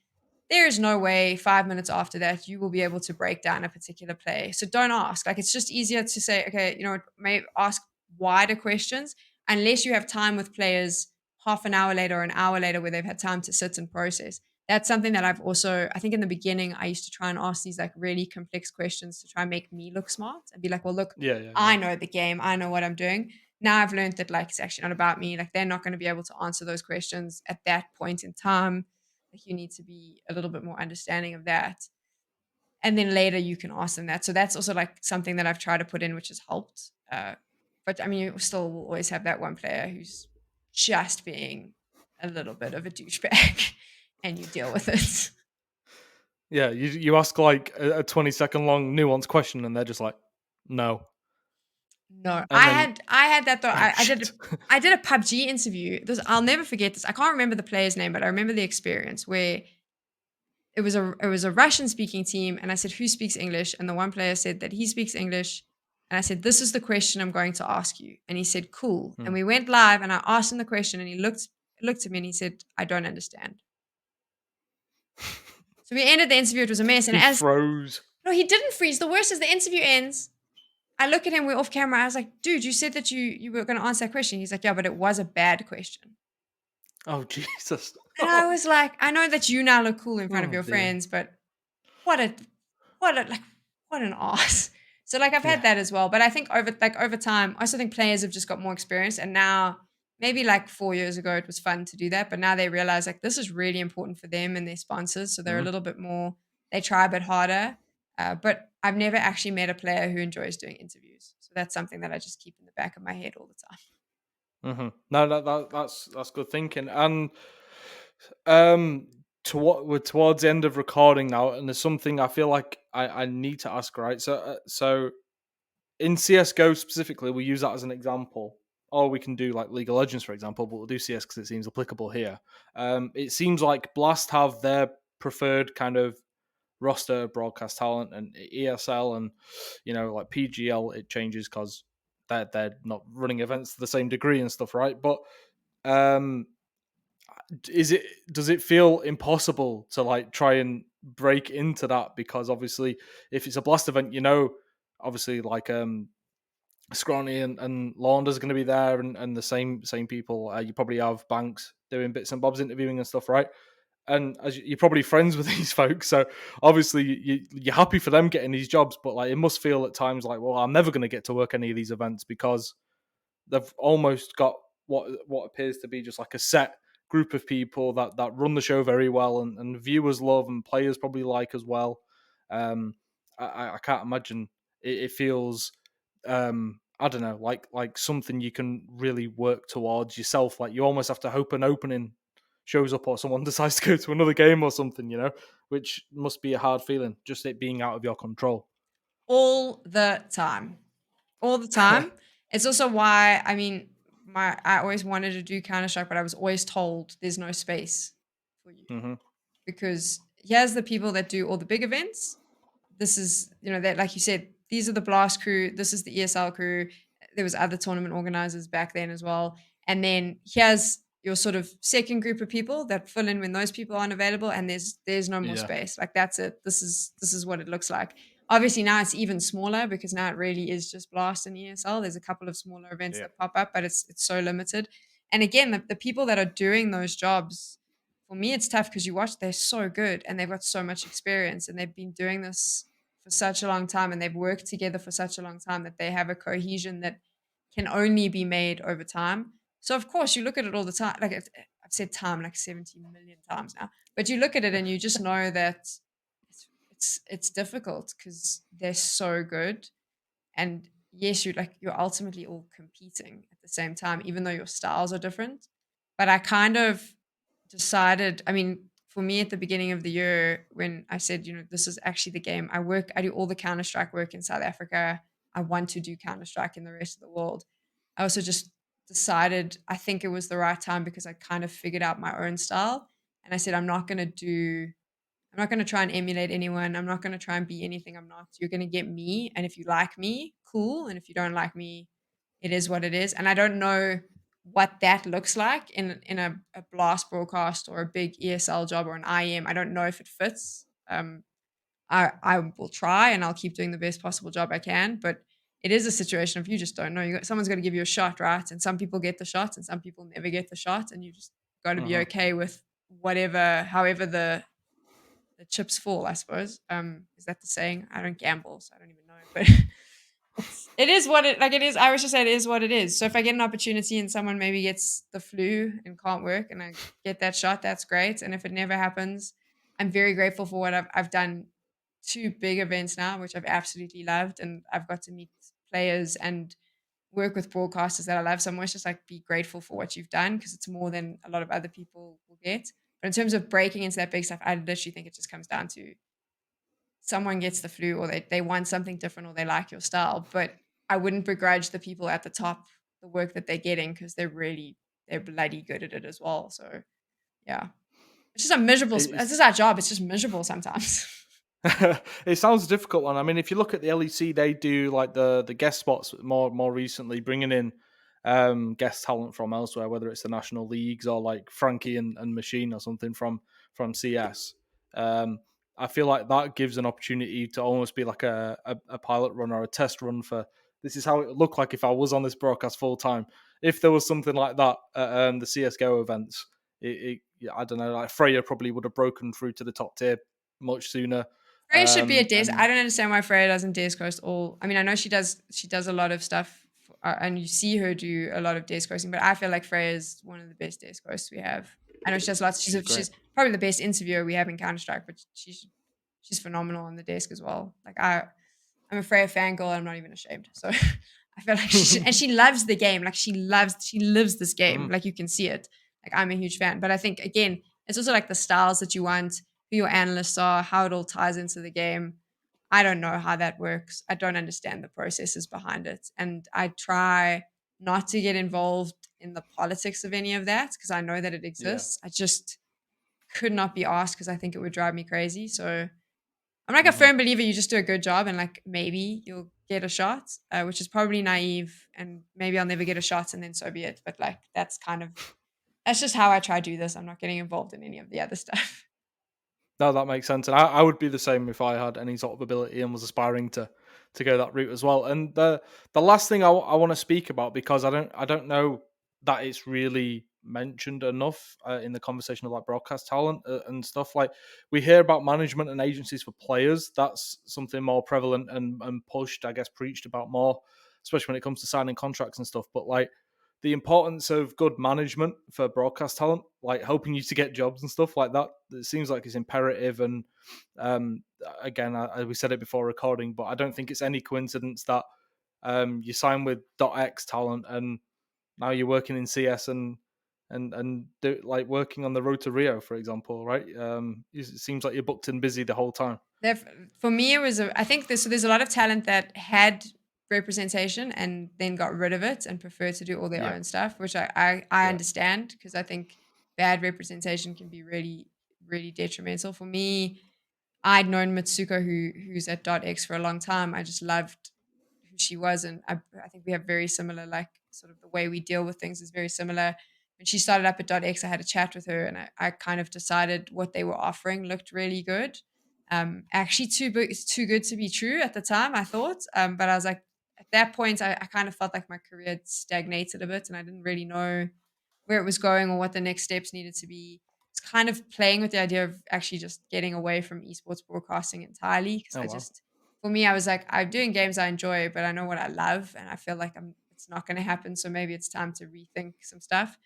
There is no way 5 minutes after that you will be able to break down a particular play. So don't ask. Like it's just easier to say, okay, may ask wider questions unless you have time with players half an hour later or an hour later where they've had time to sit and process. That's something that I think in the beginning, I used to try and ask these like really complex questions to try and make me look smart and be like, well, look, Yeah. Yeah. I know the game. I know what I'm doing. Now I've learned that like it's actually not about me. Like they're not going to be able to answer those questions at that point in time. Like you need to be a little bit more understanding of that. And then later you can ask them that. So that's also like something that I've tried to put in, which has helped. But I mean, you still will always have that one player who's just being a little bit of a douchebag and you deal with it. Yeah. You ask like a 20-second long nuanced question, and they're just like, no. No, And then I had that though. oh, I shit. did a PUBG interview. I'll never forget this. I can't remember the player's name, but I remember the experience where it was a Russian speaking team, and I said, "Who speaks English?" And the one player said that he speaks English, and I said, "This is the question I'm going to ask you." And he said, "Cool." And we went live, and I asked him the question, and he looked at me, and he said, "I don't understand." So we ended the interview. It was a mess, and He froze. no, he didn't freeze. The worst is the interview ends. I look at him, we're off camera. I was like, dude, you said that you were going to answer that question. He's like, yeah, but it was a bad question. Oh, Jesus. And I was like, I know that you now look cool in front of Oh, your dear. friends, but what a like what an ass. So like I've had Yeah. that as well. But I think over time, I also think players have just got more experience. And now maybe like 4 years ago it was fun to do that. But now they realize like this is really important for them and their sponsors. So they're a little bit more, they try a bit harder. But I've never actually met a player who enjoys doing interviews. So that's something that I just keep in the back of my head all the time. No, that's good thinking. And we're towards the end of recording now, and there's something I feel like I need to ask. Right, so in CS:GO specifically, we use that as an example, or we can do like League of Legends, for example. But we'll do CS because it seems applicable here. It seems like Blast have their preferred kind of roster broadcast talent, and ESL and like PGL it changes because they're not running events to the same degree and stuff, right? But um, does it feel impossible to like try and break into that? Because obviously, if it's a blast event, obviously like Scrawny and Launder's going to be there, and the same people. You probably have Banks doing bits and bobs, interviewing and stuff, right? And as you're probably friends with these folks, so obviously you're happy for them getting these jobs, but like it must feel at times like, well, I'm never going to get to work any of these events because they've almost got what appears to be just like a set group of people that run the show very well, and viewers love and players probably like as well. Um, I can't imagine it feels I don't know, like something you can really work towards yourself. Like you almost have to hope an opening shows up or someone decides to go to another game or something, which must be a hard feeling, just it being out of your control. All the time. All the time. It's also why, I mean, I always wanted to do Counter-Strike, but I was always told there's no space for you. Hmm. Because here's the people that do all the big events. This is, that, like you said, these are the Blast crew. This is the ESL crew. There was other tournament organizers back then as well. And then here's your sort of second group of people that fill in when those people aren't available, and there's no more Yeah. space. Like that's it. This is what it looks like. Obviously now it's even smaller because now it really is just Blast and ESL. There's a couple of smaller events that pop up, but it's so limited. And again, the people that are doing those jobs, for me, it's tough because you watch, they're so good and they've got so much experience and they've been doing this for such a long time and they've worked together for such a long time that they have a cohesion that can only be made over time. So of course you look at it all the time. Like I've said time like 70 million times now, but you look at it and you just know that it's difficult because they're so good. And yes, you're ultimately all competing at the same time, even though your styles are different. But I kind of decided, I mean, for me at the beginning of the year, when I said, this is actually the game, I do all the Counter-Strike work in South Africa. I want to do Counter-Strike in the rest of the world. I also just decided, I think it was the right time because I kind of figured out my own style. And I said, I'm not going to try and emulate anyone. I'm not going to try and be anything I'm not. You're going to get me. And if you like me, cool. And if you don't like me, it is what it is. And I don't know what that looks like in a Blast broadcast or a big ESL job or an IEM. I don't know if it fits. I will try and I'll keep doing the best possible job I can. But it is a situation of you just don't know. Someone's got to give you a shot, right? And some people get the shot and some people never get the shot. And you just got to be okay with however the chips fall, I suppose. Is that the saying? I don't gamble, so I don't even know. But it is what it is. I always just say it is what it is. So if I get an opportunity and someone maybe gets the flu and can't work and I get that shot, that's great. And if it never happens, I'm very grateful for what I've done. 2 big events now, which I've absolutely loved, and I've got to meet players and work with broadcasters that I love. So I'm always just like be grateful for what you've done because it's more than a lot of other people will get. But in terms of breaking into that big stuff, I literally think it just comes down to someone gets the flu or they want something different or they like your style. But I wouldn't begrudge the people at the top the work that they're getting because they're bloody good at it as well. So yeah. It's just a miserable this is our job. It's just miserable sometimes. It sounds a difficult one. I mean, if you look at the LEC, they do like the guest spots more recently, bringing in guest talent from elsewhere, whether it's the national leagues or like Frankie and Machine or something from CS. I feel like that gives an opportunity to almost be like a pilot run or a test run for this is how it would look like if I was on this broadcast full time. If there was something like that at the CSGO events, I don't know, like Freya probably would have broken through to the top tier much sooner. Freya should be a desk. And I don't understand why Freya doesn't desk host all. I mean, I know she does. She does a lot of stuff, and you see her do a lot of desk hosting. But I feel like Freya is one of the best desk hosts we have. I know she does lots. She's probably the best interviewer we have in Counter Strike. But she's phenomenal on the desk as well. Like I'm a Freya fangirl. I'm not even ashamed. So I feel like she loves the game. Like she lives this game. Like you can see it. Like I'm a huge fan. But I think again, it's also like the styles that you want, who your analysts are, how it all ties into the game. I don't know how that works. I don't understand the processes behind it. And I try not to get involved in the politics of any of that because I know that it exists. I just could not be asked because I think it would drive me crazy. So I'm like a firm believer you just do a good job and like maybe you'll get a shot, which is probably naive, and maybe I'll never get a shot, and then so be it. But like that's just how I try to do this. I'm not getting involved in any of the other stuff. No, that makes sense, and I would be the same if I had any sort of ability and was aspiring to go that route as well. And the last thing I want to speak about, because I don't know that it's really mentioned enough in the conversation of like broadcast talent and stuff. Like we hear about management and agencies for players. That's something more prevalent and pushed, I guess, preached about more, especially when it comes to signing contracts and stuff. But like the importance of good management for broadcast talent, like helping you to get jobs and stuff like that. It seems like it's imperative. And again, we said it before recording, but I don't think it's any coincidence that you sign with .x talent and now you're working in CS and like working on the road to Rio, for example, right? It seems like you're booked and busy the whole time. For me, it was I think there's a lot of talent that had representation and then got rid of it and prefer to do all their Yeah, own stuff, which I yeah, understand, because I think bad representation can be really, really detrimental. For me, I'd known Mitsuko, who's at .x for a long time. I just loved who she was, and I think we have very similar, like, sort of the way we deal with things is very similar. When she started up at .x, I had a chat with her, and I kind of decided what they were offering looked really good. Actually, too good to be true at the time, I thought. But I was like, at that point, I kind of felt like my career had stagnated a bit, and I didn't really know where it was going or what the next steps needed to be. It's kind of playing with the idea of actually just getting away from esports broadcasting entirely, because oh wow. for me, I was like, I'm doing games I enjoy, but I know what I love, and I feel like it's not going to happen. So maybe it's time to rethink some stuff.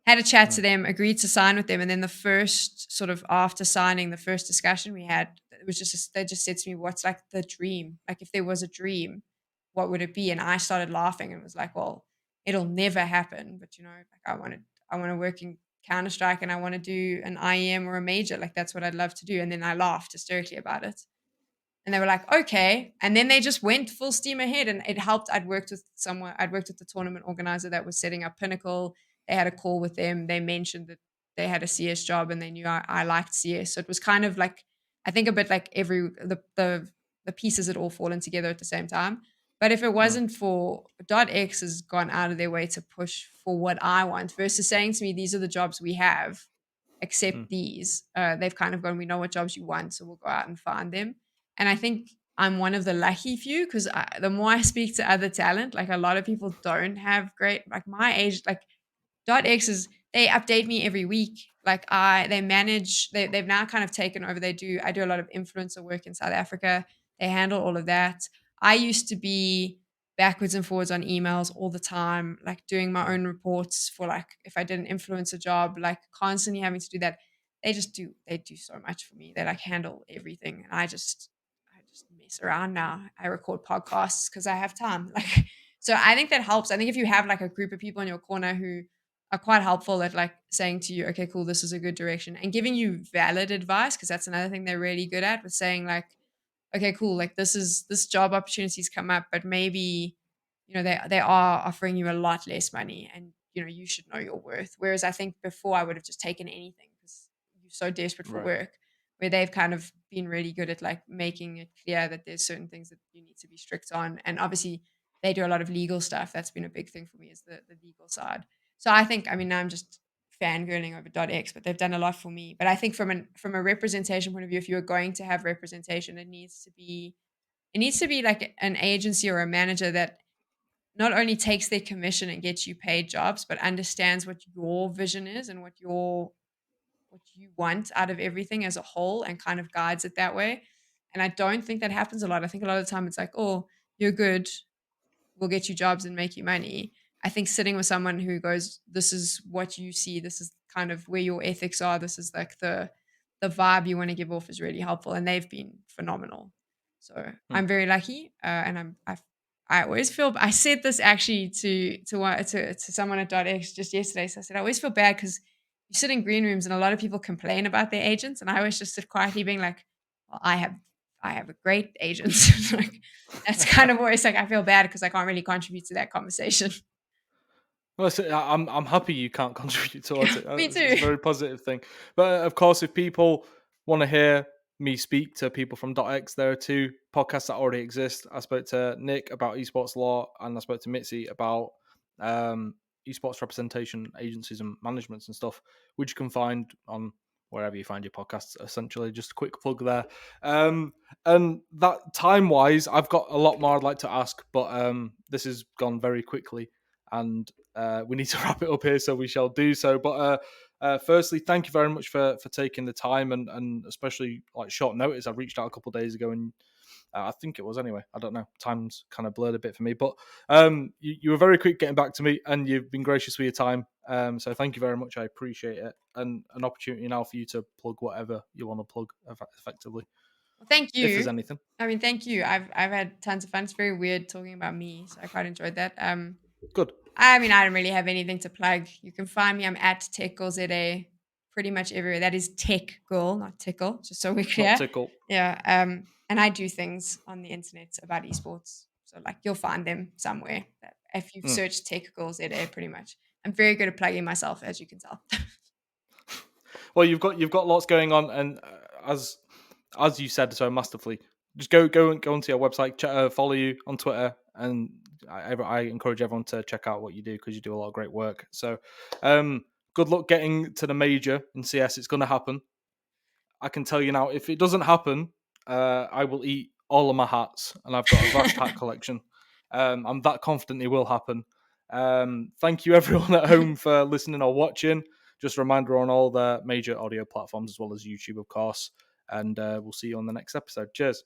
Had a chat to Mm, them, agreed to sign with them, and then the first sort of after signing, the first discussion we had, it was just they just said to me, "What's like the dream? Like if there was a dream, what would it be?" And I started laughing and was like, "Well, it'll never happen, but like I want to work in Counter Strike, and I want to do an IEM or a major. Like that's what I'd love to do." And then I laughed hysterically about it. And they were like, okay. And then they just went full steam ahead, and it helped. I'd worked with the tournament organizer that was setting up Pinnacle. They had a call with them. They mentioned that they had a CS job, and they knew I liked CS. So it was kind of like, I think a bit like the pieces had all fallen together at the same time. But if it mm, wasn't for .x has gone out of their way to push for what I want versus saying to me, these are the jobs we have, mm, accept these. They've kind of gone, we know what jobs you want, so we'll go out and find them. And I think I'm one of the lucky few, because the more I speak to other talent, like a lot of people don't have great, like my age, like .x is, they update me every week. Like they've now kind of taken over. I do a lot of influencer work in South Africa. They handle all of that. I used to be backwards and forwards on emails all the time, like doing my mm, own reports for, like, if I did an influencer job, like constantly having to do that. They do so much for me. They like handle everything. And I just mess around now. I record podcasts because I have time. Like, so I think that helps. I think if you have like a group of people in your corner who are quite helpful at like saying to you, okay, cool, this is a good direction, and giving you valid advice, because that's another thing they're really good at, with saying like, okay, cool, like this job opportunities come up, but maybe they are offering you a lot less money, and you should know your worth. Whereas I think before I would have just taken anything because you're so desperate for right. work. Where they've kind of been really good at like making it clear that there's certain things that you need to be strict on, and obviously they do a lot of legal stuff. That's been a big thing for me, is the legal side. So I think, I mean, now I'm just fangirling over .x, but they've done a lot for me. But I think from a representation point of view, if you're going to have representation, it needs to be like an agency or a manager that not only takes their commission and gets you paid jobs, but understands what your vision is and what you want out of everything as a whole, and kind of guides it that way. And I don't think that happens a lot. I think a lot of the time it's like, oh, you're good, will get you jobs and make you money. I think sitting with someone who goes, this is what you see, this is kind of where your ethics are, this is like the vibe you want to give off, is really helpful, and they've been phenomenal. So Mm. I'm very lucky, and I always feel. I said this actually to someone at .x just yesterday. So I said I always feel bad because you sit in green rooms and a lot of people complain about their agents, and I always just sit quietly being like, well, I have a great agent. Like, that's kind of always like, I feel bad because I can't really contribute to that conversation. Well, I'm happy you can't contribute towards it. Me It's a too. very positive thing. But of course, if people want to hear me speak to people from .x. There are 2 podcasts that already exist. I spoke to Nick about esports law, and I spoke to Mitzi about esports representation agencies and managements and stuff, which you can find on wherever you find your podcasts. Essentially, just a quick plug there. And that time-wise, I've got a lot more I'd like to ask, but this has gone very quickly, and we need to wrap it up here, so we shall do so. But firstly, thank you very much for taking the time, and especially like short notice. I reached out a couple of days ago, and I think it was anyway. I don't know. Time's kind of blurred a bit for me, but you were very quick getting back to me, and you've been gracious with your time. So thank you very much. I appreciate it, and an opportunity now for you to plug whatever you want to plug effectively. Well, thank If there's you. anything. I mean, thank you. I've had tons of fun. It's very weird talking about me, so I quite enjoyed that. Good. I mean, I don't really have anything to plug. You can find me. I'm at Tech Girl ZA pretty much everywhere. That is Tech Girl, not Tickle, just so we're clear. Not tickle. Yeah. And I do things on the internet about esports. So like you'll find them somewhere. If you've searched Tech Girl ZA, pretty much. I'm very good at plugging myself, as you can tell. Well, you've got lots going on, and as you said so masterfully, just go onto your website, follow you on Twitter, and I encourage everyone to check out what you do, because you do a lot of great work. So, good luck getting to the major in CS. It's going to happen. I can tell you now, if it doesn't happen, I will eat all of my hats, and I've got a vast hat collection. I'm that confident it will happen. Thank you everyone at home for listening or watching. Just a reminder, on all the major audio platforms as well as YouTube, of course. And we'll see you on the next episode. Cheers.